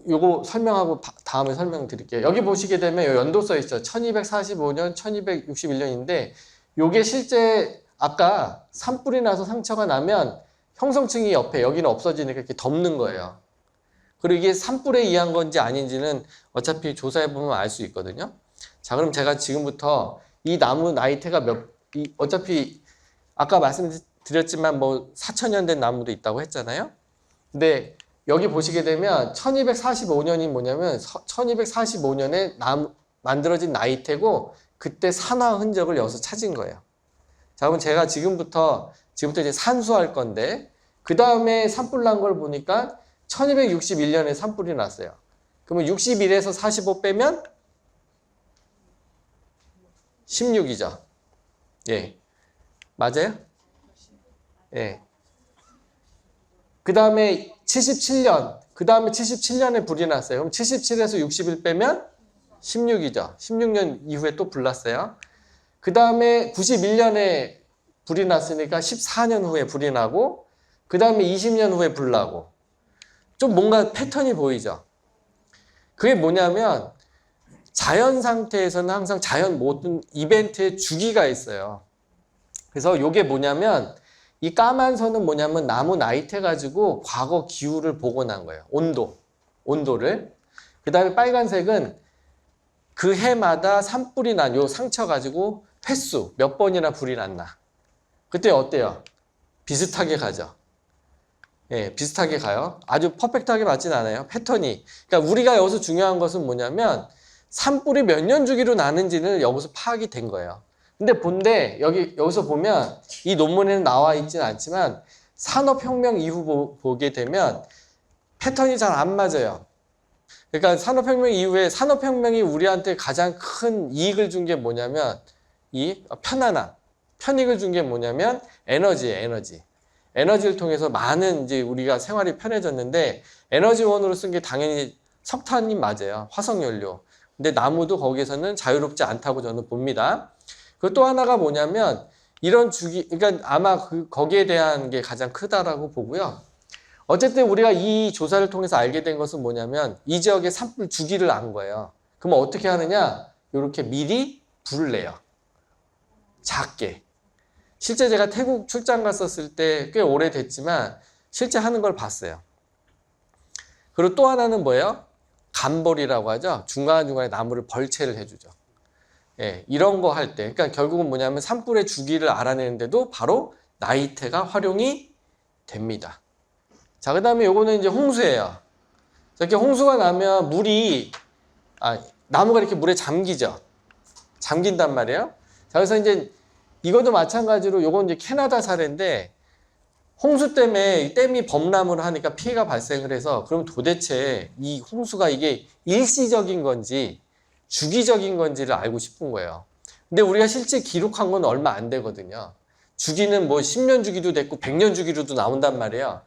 요거 설명하고 다음에 설명드릴게요. 여기 보시게 되면 요 연도 써 있죠. 1245년, 1261년인데 요게 실제 아까 산불이 나서 상처가 나면 형성층이 옆에 여기는 없어지니까 이렇게 덮는 거예요. 그리고 이게 산불에 의한 건지 아닌지는 어차피 조사해 보면 알 수 있거든요. 자, 그럼 제가 지금부터 이 나무 나이테가 어차피 아까 말씀드렸지만 뭐 4000년 된 나무도 있다고 했잖아요. 근데 여기 보시게 되면 1245년이 뭐냐면 1245년에 만들어진 나이테고 그때 산화 흔적을 여기서 찾은 거예요. 자, 그럼 제가 지금부터 이제 산수할 건데 그 다음에 산불 난 걸 보니까 1261년에 산불이 났어요. 그러면 61에서 45 빼면 16이죠. 예. 맞아요? 예. 그 다음에 77년. 그 다음에 77년에 불이 났어요. 그럼 77에서 61 빼면 16이죠. 16년 이후에 또 불 났어요. 그 다음에 91년에 불이 났으니까 14년 후에 불이 나고 그 다음에 20년 후에 불 나고 좀 뭔가 패턴이 보이죠. 그게 뭐냐면 자연 상태에서는 항상 자연 모든 이벤트에 주기가 있어요. 그래서 이게 뭐냐면 이 까만 선은 뭐냐면 나무 나이테 가지고 과거 기후를 복원한 거예요. 온도를. 그 다음에 빨간색은 그 해마다 산불이 난 요 상처 가지고 횟수 몇 번이나 불이 났나. 그때 어때요? 비슷하게 가죠. 예, 비슷하게 가요. 아주 퍼펙트하게 맞진 않아요. 패턴이. 그러니까 우리가 여기서 중요한 것은 뭐냐면 산불이 몇 년 주기로 나는지는 여기서 파악이 된 거예요. 근데 본데 여기서 보면 이 논문에는 나와 있지는 않지만 산업혁명 이후 보게 되면 패턴이 잘 안 맞아요. 그러니까 산업혁명 이후에 산업혁명이 우리한테 가장 큰 이익을 준 게 뭐냐면 이 편안함, 편익을 준 게 뭐냐면 에너지예요, 에너지. 에너지를 통해서 많은 이제 우리가 생활이 편해졌는데 에너지원으로 쓴 게 당연히 석탄이 맞아요. 화석연료. 근데 나무도 거기에서는 자유롭지 않다고 저는 봅니다. 그 또 하나가 뭐냐면 이런 주기, 그러니까 아마 거기에 대한 게 가장 크다라고 보고요. 어쨌든 우리가 이 조사를 통해서 알게 된 것은 뭐냐면 이 지역의 산불 주기를 안 거예요. 그러면 어떻게 하느냐? 이렇게 미리 불을 내요. 작게. 실제 제가 태국 출장 갔었을 때 꽤 오래됐지만 실제 하는 걸 봤어요. 그리고 또 하나는 뭐예요? 간벌이라고 하죠. 중간중간에 나무를 벌채를 해주죠. 예, 이런 거 할 때. 그러니까 결국은 뭐냐면 산불의 주기를 알아내는데도 바로 나이테가 활용이 됩니다. 자, 그 다음에 요거는 이제 홍수예요. 이렇게 홍수가 나면 나무가 이렇게 물에 잠기죠. 잠긴단 말이에요. 자, 그래서 이제 이것도 마찬가지로 요건 이제 캐나다 사례인데 홍수 때문에 이 댐이 범람을 하니까 피해가 발생을 해서 그럼 도대체 이 홍수가 이게 일시적인 건지 주기적인 건지를 알고 싶은 거예요. 근데 우리가 실제 기록한 건 얼마 안 되거든요. 주기는 뭐 10년 주기도 됐고 100년 주기로도 나온단 말이에요.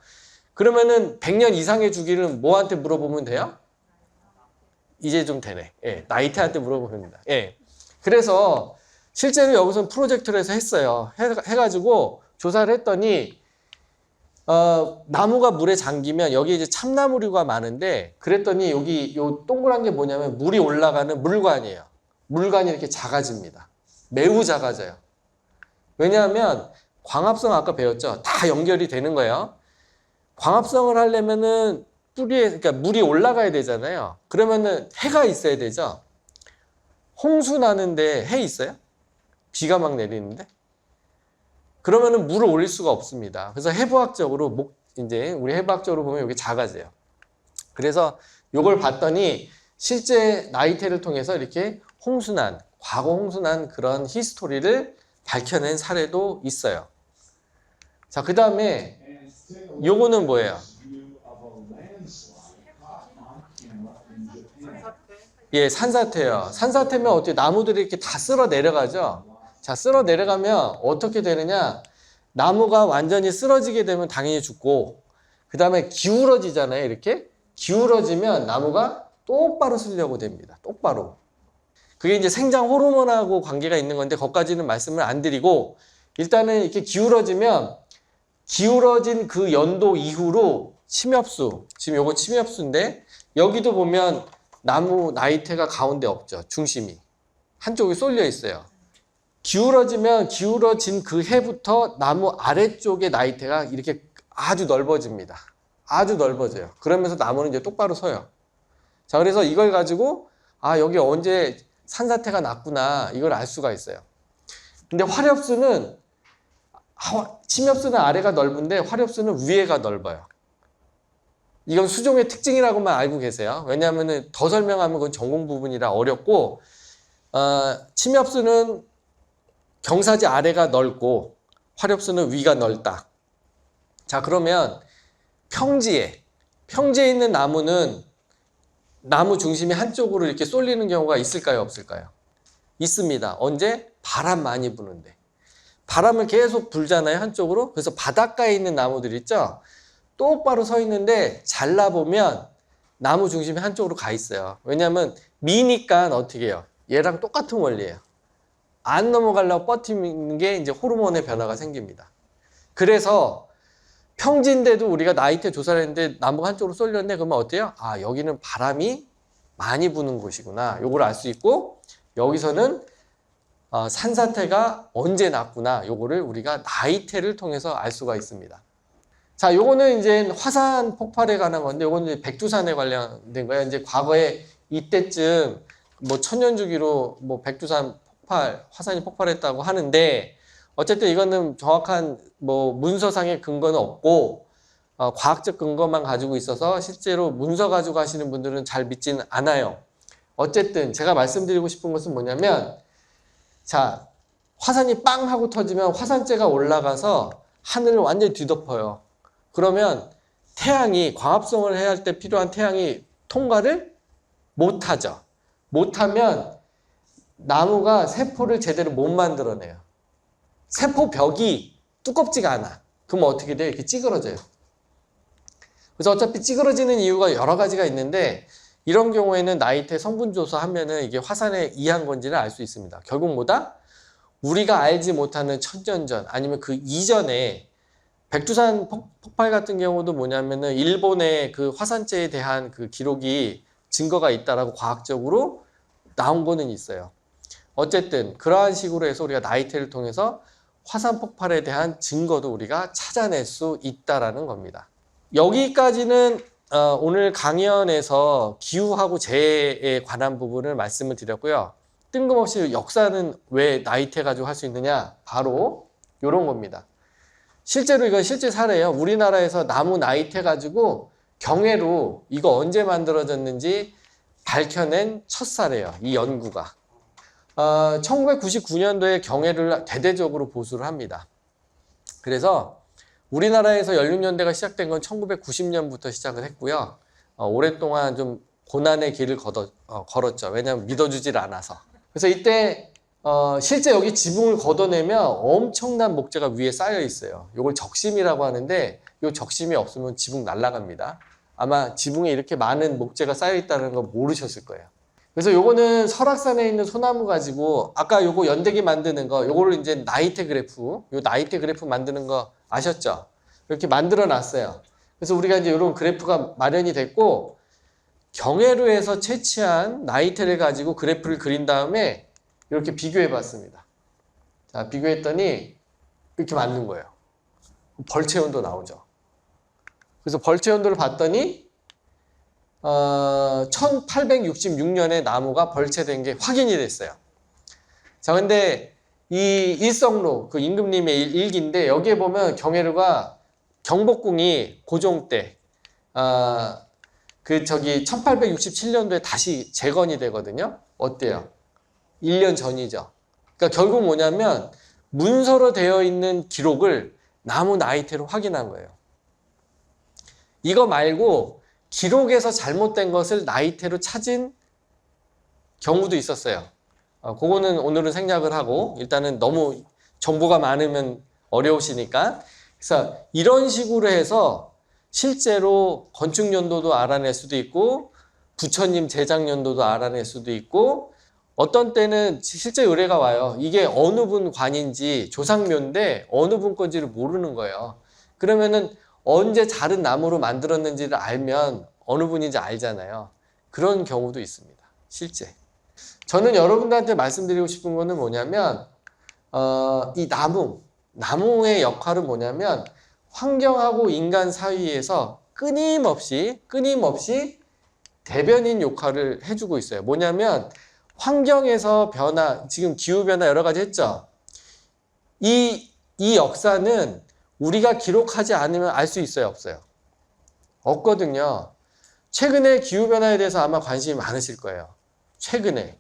그러면은 100년 이상의 주기를 뭐한테 물어보면 돼요? 이제 좀 되네. 예, 나이테한테 물어보면 됩니다. 예. 그래서 실제로 여기서 프로젝트를 해서 했어요. 해가지고 조사를 했더니 나무가 물에 잠기면 여기 이제 참나무류가 많은데 그랬더니 여기 요 동그란 게 뭐냐면 물이 올라가는 물관이에요. 물관이 이렇게 작아집니다. 매우 작아져요. 왜냐하면 광합성 아까 배웠죠? 다 연결이 되는 거예요. 광합성을 하려면은 그러니까 물이 올라가야 되잖아요. 그러면은 해가 있어야 되죠. 홍수 나는데 해 있어요? 비가 막 내리는데? 그러면은 물을 올릴 수가 없습니다. 그래서 해부학적으로 이제 우리 해부학적으로 보면 이게 작아져요. 그래서 이걸 봤더니 실제 나이테를 통해서 이렇게 과거 홍수난 그런 히스토리를 밝혀낸 사례도 있어요. 자, 그 다음에 요거는 뭐예요? 예, 산사태요. 산사태면 어떻게 나무들이 이렇게 다 쓸어 내려가죠? 자, 쓸어 내려가면 어떻게 되느냐? 나무가 완전히 쓰러지게 되면 당연히 죽고, 그 다음에 기울어지잖아요, 이렇게. 기울어지면 나무가 똑바로 쓰려고 됩니다. 똑바로. 그게 이제 생장 호르몬하고 관계가 있는 건데, 거기까지는 말씀을 안 드리고, 일단은 이렇게 기울어진 그 연도 이후로 침엽수, 지금 요거 침엽수인데, 여기도 보면 나무 나이테가 가운데 없죠. 중심이. 한쪽이 쏠려 있어요. 기울어진 그 해부터 나무 아래쪽의 나이테가 이렇게 아주 넓어집니다. 아주 넓어져요. 그러면서 나무는 이제 똑바로 서요. 자, 그래서 이걸 가지고 여기 언제 산사태가 났구나 이걸 알 수가 있어요. 근데 침엽수는 아래가 넓은데 화렵수는 위에가 넓어요. 이건 수종의 특징이라고만 알고 계세요. 왜냐하면 더 설명하면 그건 전공 부분이라 어렵고 침엽수는 경사지 아래가 넓고 화렵수는 위가 넓다. 자, 그러면 평지에 있는 나무는 나무 중심이 한쪽으로 이렇게 쏠리는 경우가 있을까요, 없을까요? 있습니다. 언제? 바람 많이 부는데. 바람을 계속 불잖아요, 한쪽으로. 그래서 바닷가에 있는 나무들 있죠? 똑바로 서 있는데 잘라보면 나무 중심이 한쪽으로 가 있어요. 왜냐하면 미니까 어떻게 해요? 얘랑 똑같은 원리예요. 안 넘어가려고 버티는 게 이제 호르몬의 변화가 생깁니다. 그래서 평지인데도 우리가 나이테 조사를 했는데 나무가 한쪽으로 쏠렸네. 그러면 어때요? 여기는 바람이 많이 부는 곳이구나. 요걸 알 수 있고, 여기서는 산사태가 언제 났구나. 요거를 우리가 나이테를 통해서 알 수가 있습니다. 자, 요거는 이제 화산 폭발에 관한 건데, 요거는 이제 백두산에 관련된 거예요. 이제 과거에 이때쯤 뭐 천년 주기로 뭐 백두산 화산이 폭발했다고 하는데, 어쨌든 이거는 정확한 뭐 문서상의 근거는 없고 과학적 근거만 가지고 있어서 실제로 문서 가지고 하시는 분들은 잘 믿지는 않아요. 어쨌든 제가 말씀드리고 싶은 것은 뭐냐면 자, 화산이 빵 하고 터지면 화산재가 올라가서 하늘을 완전히 뒤덮어요. 그러면 태양이 광합성을 해야 할 때 필요한 태양이 통과를 못하죠. 못하면 나무가 세포를 제대로 못 만들어내요. 세포 벽이 두껍지가 않아. 그럼 어떻게 돼요? 이렇게 찌그러져요. 그래서 어차피 찌그러지는 이유가 여러 가지가 있는데 이런 경우에는 나이테 성분 조사하면은 이게 화산에 의한 건지를 알 수 있습니다. 결국 뭐다? 우리가 알지 못하는 천년 전 아니면 그 이전에 백두산 폭발 같은 경우도 뭐냐면은 일본의 그 화산재에 대한 그 기록이 증거가 있다라고 과학적으로 나온 거는 있어요. 어쨌든 그러한 식으로 해서 우리가 나이테를 통해서 화산 폭발에 대한 증거도 우리가 찾아낼 수 있다라는 겁니다. 여기까지는 오늘 강연에서 기후하고 재해에 관한 부분을 말씀을 드렸고요. 뜬금없이 역사는 왜 나이테 가지고 할 수 있느냐? 바로 이런 겁니다. 실제로 이건 실제 사례예요. 우리나라에서 나무 나이테 가지고 경해로 이거 언제 만들어졌는지 밝혀낸 첫 사례예요. 이 연구가. 1999년도에 경해를 대대적으로 보수를 합니다. 그래서 우리나라에서 연륜연대가 시작된 건 1990년부터 시작을 했고요. 오랫동안 좀 고난의 길을 걸었죠. 왜냐하면 믿어주질 않아서. 그래서 이때 실제 여기 지붕을 걷어내면 엄청난 목재가 위에 쌓여 있어요. 이걸 적심이라고 하는데 이 적심이 없으면 지붕 날아갑니다. 아마 지붕에 이렇게 많은 목재가 쌓여 있다는 거 모르셨을 거예요. 그래서 요거는 설악산에 있는 소나무 가지고 아까 요거 연대기 만드는 거 요거를 이제 나이테 그래프 요 나이테 그래프 만드는 거 아셨죠? 이렇게 만들어 놨어요. 그래서 우리가 이제 이런 그래프가 마련이 됐고 경해로에서 채취한 나이테를 가지고 그래프를 그린 다음에 이렇게 비교해 봤습니다. 자, 비교했더니 이렇게 맞는 거예요. 벌채 온도 나오죠. 그래서 벌채 온도를 봤더니 1866년에 나무가 벌채된 게 확인이 됐어요. 자, 근데 이 일성록, 그 임금님의 일기인데 여기에 보면 경해루가 경복궁이 고종 때, 1867년도에 다시 재건이 되거든요. 어때요? 1년 전이죠. 그러니까 결국 뭐냐면 문서로 되어 있는 기록을 나무 나이테로 확인한 거예요. 이거 말고 기록에서 잘못된 것을 나이테로 찾은 경우도 있었어요. 그거는 오늘은 생략을 하고 일단은 너무 정보가 많으면 어려우시니까 그래서 이런 식으로 해서 실제로 건축 연도도 알아낼 수도 있고 부처님 제작 연도도 알아낼 수도 있고 어떤 때는 실제 의뢰가 와요. 이게 어느 분 관인지 조상묘인데 어느 분 건지를 모르는 거예요. 그러면은 언제 자른 나무로 만들었는지를 알면 어느 분인지 알잖아요. 그런 경우도 있습니다. 실제. 저는 여러분들한테 말씀드리고 싶은 거는 뭐냐면 이 나무의 역할은 뭐냐면 환경하고 인간 사이에서 끊임없이 대변인 역할을 해주고 있어요. 뭐냐면 환경에서 변화, 지금 기후변화 여러 가지 했죠. 이 역사는 우리가 기록하지 않으면 알 수 있어요, 없어요? 없거든요. 최근에 기후변화에 대해서 아마 관심이 많으실 거예요. 최근에.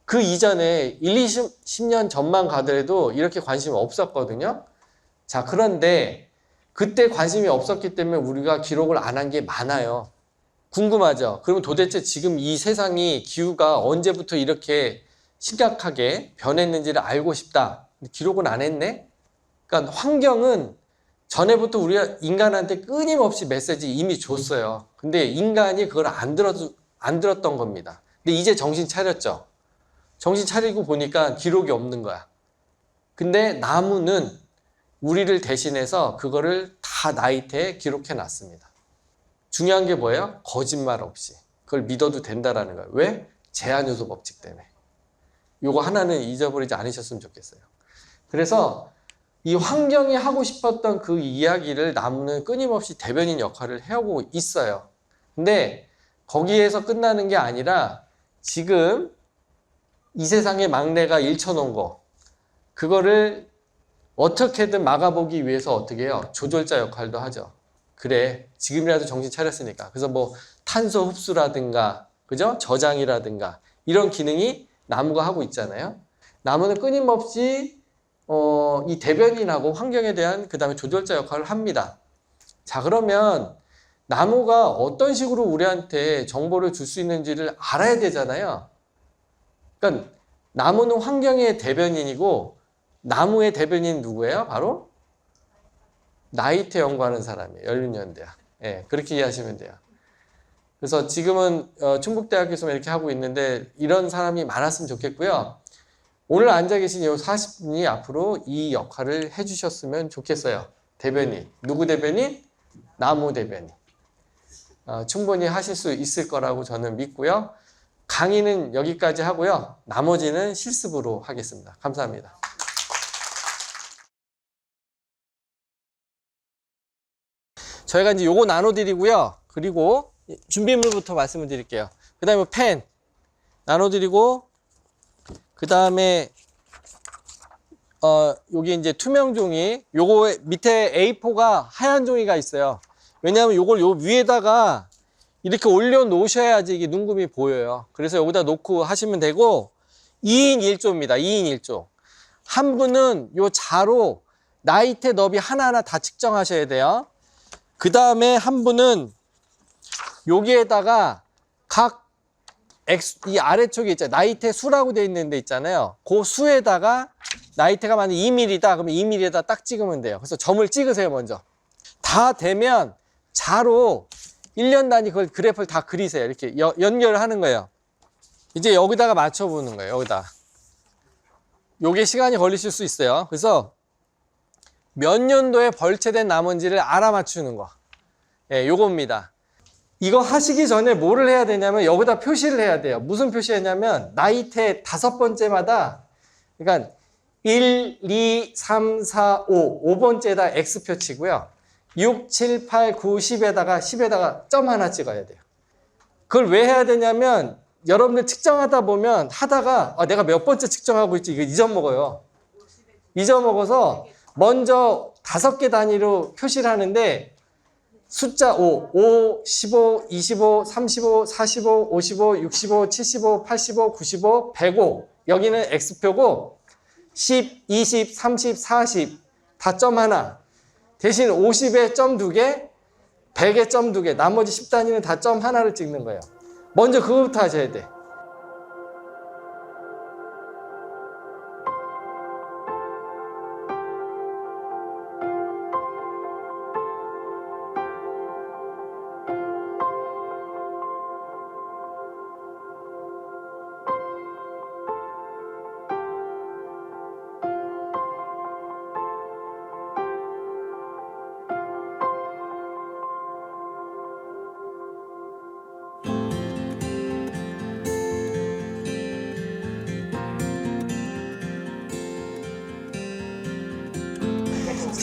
그 이전에 10년 전만 가더라도 이렇게 관심이 없었거든요. 자, 그런데 그때 관심이 없었기 때문에 우리가 기록을 안 한 게 많아요. 궁금하죠? 그러면 도대체 지금 이 세상이 기후가 언제부터 이렇게 심각하게 변했는지를 알고 싶다. 기록은 안 했네? 그러니까 환경은 전에부터 우리가 인간한테 끊임없이 메시지 이미 줬어요. 근데 인간이 그걸 안 들었던 겁니다. 근데 이제 정신 차렸죠? 정신 차리고 보니까 기록이 없는 거야. 근데 나무는 우리를 대신해서 그거를 다 나이테에 기록해 놨습니다. 중요한 게 뭐예요? 거짓말 없이. 그걸 믿어도 된다라는 거예요. 왜? 제한요소 법칙 때문에. 요거 하나는 잊어버리지 않으셨으면 좋겠어요. 그래서 이 환경이 하고 싶었던 그 이야기를 나무는 끊임없이 대변인 역할을 해오고 있어요. 근데 거기에서 끝나는 게 아니라 지금 이 세상의 막내가 일쳐놓은 거 그거를 어떻게든 막아보기 위해서 어떻게 해요? 조절자 역할도 하죠. 그래, 지금이라도 정신 차렸으니까. 그래서 뭐 탄소 흡수라든가, 그죠? 저장이라든가 이런 기능이 나무가 하고 있잖아요. 나무는 끊임없이 이 대변인하고 환경에 대한 그 다음에 조절자 역할을 합니다. 자, 그러면 나무가 어떤 식으로 우리한테 정보를 줄 수 있는지를 알아야 되잖아요. 그러니까 나무는 환경의 대변인이고 나무의 대변인 누구예요? 바로 나이테 연구하는 사람이에요. 연륜연대학. 예, 그렇게 이해하시면 돼요. 그래서 지금은 충북대학교에서 이렇게 하고 있는데 이런 사람이 많았으면 좋겠고요. 오늘 앉아 계신 이 40분이 앞으로 이 역할을 해주셨으면 좋겠어요. 대변인. 누구 대변인? 나무 대변인. 충분히 하실 수 있을 거라고 저는 믿고요. 강의는 여기까지 하고요. 나머지는 실습으로 하겠습니다. 감사합니다. 저희가 이제 요거 나눠드리고요. 그리고 준비물부터 말씀을 드릴게요. 그 다음에 펜 나눠드리고, 그 다음에 여기 이제 투명 종이, 요거 밑에 A4가 하얀 종이가 있어요. 왜냐하면 요걸 요 위에다가 이렇게 올려 놓으셔야지 이게 눈금이 보여요. 그래서 여기다 놓고 하시면 되고, 2인 1조입니다. 2인 1조. 한 분은 요 자로 나이테 너비 하나하나 다 측정하셔야 돼요. 그 다음에 한 분은 여기에다가 각 이 아래쪽에 있잖아요. 나이테 수라고 되어 있는 데 있잖아요. 그 수에다가 나이테가 만약 2mm다. 그러면 2mm에다 딱 찍으면 돼요. 그래서 점을 찍으세요, 먼저. 다 되면 자로 1년 단위 그걸 그래프를 다 그리세요. 이렇게 연결을 하는 거예요. 이제 여기다가 맞춰보는 거예요. 여기다. 요게 시간이 걸리실 수 있어요. 그래서 몇 년도에 벌채된 나머지를 알아맞추는 거. 예, 요겁니다. 이거 하시기 전에 뭐를 해야 되냐면 여기다 표시를 해야 돼요. 무슨 표시했냐면 나이테 5번째마다, 그러니까 1, 2, 3, 4, 5, 5번째에다 X표 치고요. 6, 7, 8, 9, 10에다가 10에다가 점 하나 찍어야 돼요. 그걸 왜 해야 되냐면 여러분들 측정하다 보면 하다가 내가 몇 번째 측정하고 있지, 이거 잊어먹어요. 잊어먹어서 먼저 5개 단위로 표시를 하는데 숫자 5, 15, 25, 35, 45, 55, 65, 75, 85, 95, 105. 여기는 X표고 10, 20, 30, 40 다 점 하나. 대신 50에 점 2개, 100에 점 2개, 나머지 10단위는 다 점 하나를 찍는 거예요. 먼저 그거부터 하셔야 돼.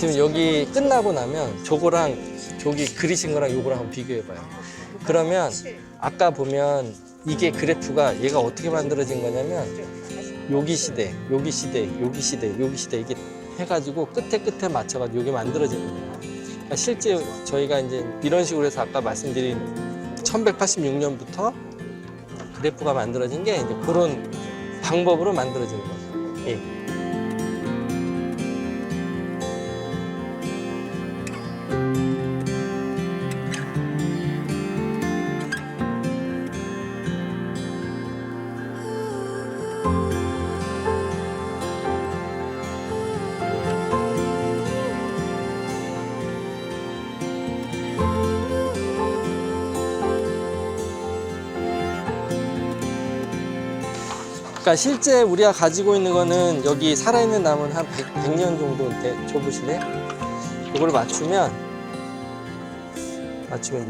지금 여기 끝나고 나면 저거랑 저기 그리신 거랑 요거랑 한번 비교해봐요. 그러면 아까 보면 이게 그래프가 얘가 어떻게 만들어진 거냐면 여기 시대, 여기 시대, 여기 시대, 여기 시대 이게 해가지고 끝에 맞춰가지고 여기 만들어진 거예요. 그러니까 실제 저희가 이제 이런 식으로 해서 아까 말씀드린 1186년부터 그래프가 만들어진 게 이제 그런 방법으로 만들어지는 거예요. 예. 그러니까 실제 우리가 가지고 있는 거는 여기 살아있는 나무는 한 100년 정도 줘보실래요? 이걸 맞추면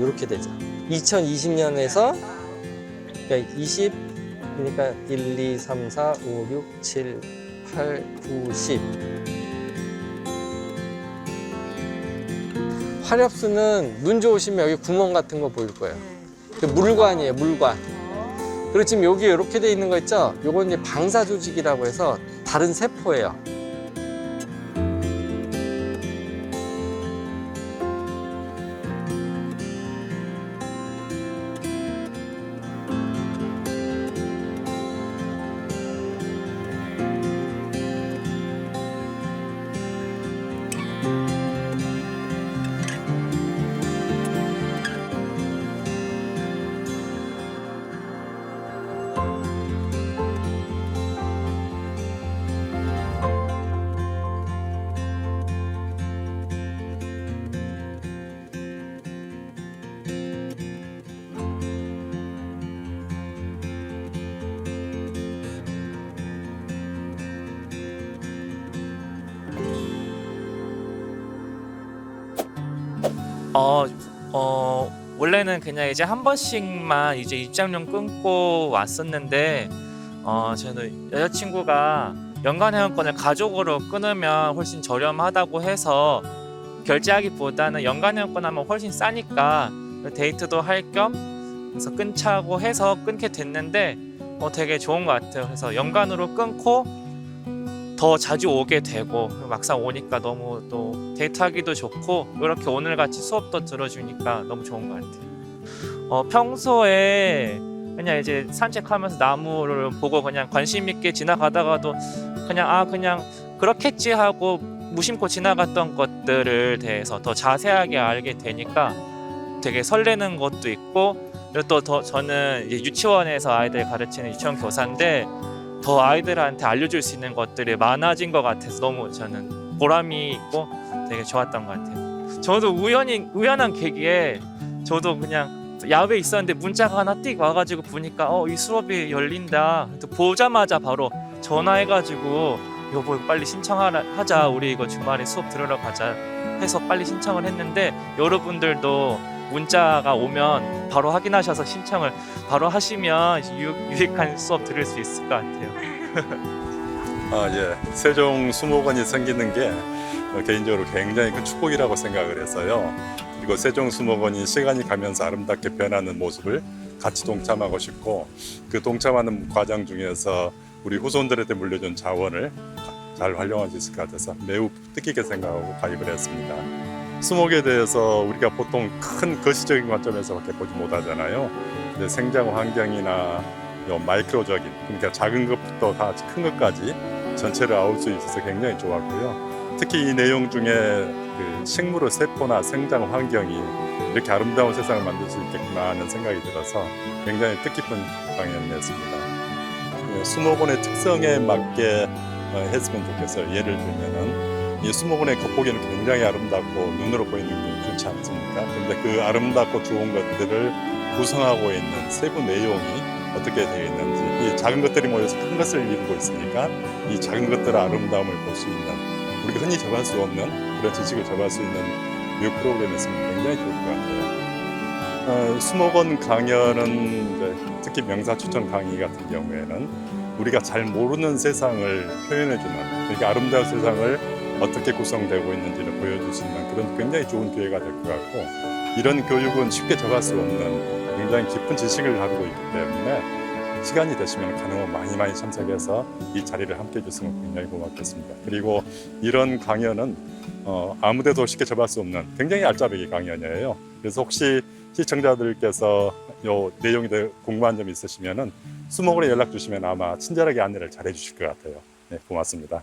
이렇게 되죠. 2020년에서 그러니까 20, 그러니까 1, 2, 3, 4, 5, 6, 7, 8, 9, 10. 화렵수는 눈 좋으시면 여기 구멍 같은 거 보일 거예요. 물관이에요, 물관. 그리고 지금 여기 이렇게 돼 있는 거 있죠? 요건 이제 방사 조직이라고 해서 다른 세포예요. 원래는 그냥 이제 한 번씩만 이제 입장료 끊고 왔었는데, 저는 여자친구가 연간 회원권을 가족으로 끊으면 훨씬 저렴하다고 해서 결제하기보다는 연간 회원권 하면 훨씬 싸니까 데이트도 할 겸 그래서 끊자고 해서 끊게 됐는데 되게 좋은 것 같아요. 그래서 연간으로 끊고 더 자주 오게 되고 막상 오니까 너무 또 데이트하기도 좋고 이렇게 오늘같이 수업도 들어주니까 너무 좋은 것 같아요. 평소에 그냥 이제 산책하면서 나무를 보고 그냥 관심 있게 지나가다가도 그냥 그렇겠지 하고 무심코 지나갔던 것들을 대해서 더 자세하게 알게 되니까 되게 설레는 것도 있고, 그리고 또 저는 이제 유치원에서 아이들 가르치는 유치원 교사인데 더 아이들한테 알려줄 수 있는 것들이 많아진 것 같아서 너무 저는 보람이 있고 되게 좋았던 것 같아요. 저도 우연한 계기에 저도 그냥 야외에 있었는데 문자가 하나 띡 와가지고 보니까 이 수업이 열린다. 또 보자마자 바로 전화해가지고 여보 이거 빨리 신청하자, 우리 이거 주말에 수업 들으러 가자 해서 빨리 신청을 했는데, 여러분들도 문자가 오면 바로 확인하셔서 신청을 바로 하시면 유익한 수업 들을 수 있을 것 같아요. 예. 세종 수목원이 생기는 게 개인적으로 굉장히 큰 축복이라고 생각을 해서요. 그리고 세종 수목원이 시간이 가면서 아름답게 변하는 모습을 같이 동참하고 싶고, 그 동참하는 과정 중에서 우리 후손들한테 물려준 자원을 잘 활용할 수 있을 것 같아서 매우 뜻깊게 생각하고 가입을 했습니다. 수목에 대해서 우리가 보통 큰 거시적인 관점에서밖에 보지 못하잖아요. 근데 생장 환경이나 마이크로적인, 그러니까 작은 것부터 다 큰 것까지 전체를 아울 수 있어서 굉장히 좋았고요. 특히 이 내용 중에 그 식물의 세포나 생장 환경이 이렇게 아름다운 세상을 만들 수 있겠구나 하는 생각이 들어서 굉장히 뜻깊은 강연이었습니다. 수목원의 특성에 맞게 했으면 좋겠어요. 예를 들면은 이 수목원의 겉보기는 굉장히 아름답고 눈으로 보이는 게 좋지 않습니까? 그런데 그 아름답고 좋은 것들을 구성하고 있는 세부 내용이 어떻게 되어 있는지, 이 작은 것들이 모여서 큰 것을 이루고 있으니까 이 작은 것들의 아름다움을 볼 수 있는, 우리가 흔히 접할 수 없는 그런 지식을 접할 수 있는 이 프로그램이 있으면 굉장히 좋을 것 같아요. 수목원 강연은 이제 특히 명사추천 강의 같은 경우에는 우리가 잘 모르는 세상을 표현해주는, 그러니까 아름다운 세상을 어떻게 구성되고 있는지를 보여줄 수 있는 그런 굉장히 좋은 기회가 될 것 같고, 이런 교육은 쉽게 접할 수 없는 굉장히 깊은 지식을 가지고 있기 때문에 시간이 되시면 가능하면 많이 참석해서 이 자리를 함께 해줬으면 굉장히 고맙겠습니다. 그리고 이런 강연은 아무데도 쉽게 접할 수 없는 굉장히 알짜배기 강연이에요. 그래서 혹시 시청자들께서 이 내용에 대해 궁금한 점이 있으시면은 수목원에 연락 주시면 아마 친절하게 안내를 잘 해주실 것 같아요. 네, 고맙습니다.